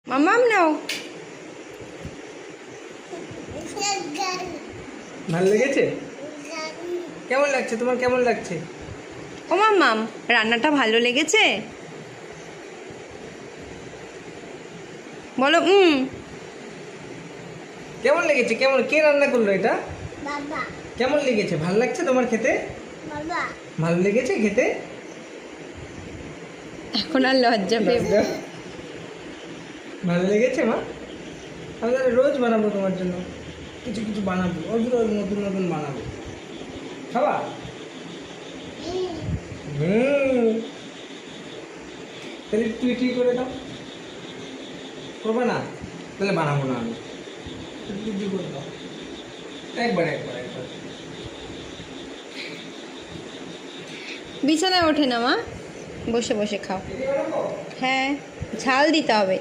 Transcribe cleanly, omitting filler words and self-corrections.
মাম্মাম নাও। ভালো লেগেছে? কেমন লাগছে তোমার, কেমন লাগছে? ও মাম্মাম, রান্নাটা ভালো লেগেছে? বলো কেমন লেগেছে? কেমন, কে রান্না করলো এটা? বাবা। কেমন লেগেছে? ভালো লাগছে তোমার খেতে? বাবা। ভালো লেগেছে খেতে? এখন আর লজ্জা পেয়ে ভালো লেগেছে মা? আমি তাহলে রোজ বানাবো তোমার জন্য, কিছু কিছু বানাবো, রোজ রোজ নতুন নতুন বানাবো। খাবা? তাহলে তুই ঠিক করে দাও। করবে না? তাহলে বানাবো না আমি। তুই করে দাও। একবার একবার একবার। বিছানায় ওঠে না মা, বসে বসে খাও। এটি বানাবো? হ্যাঁ, ঝাল দিতে হবে।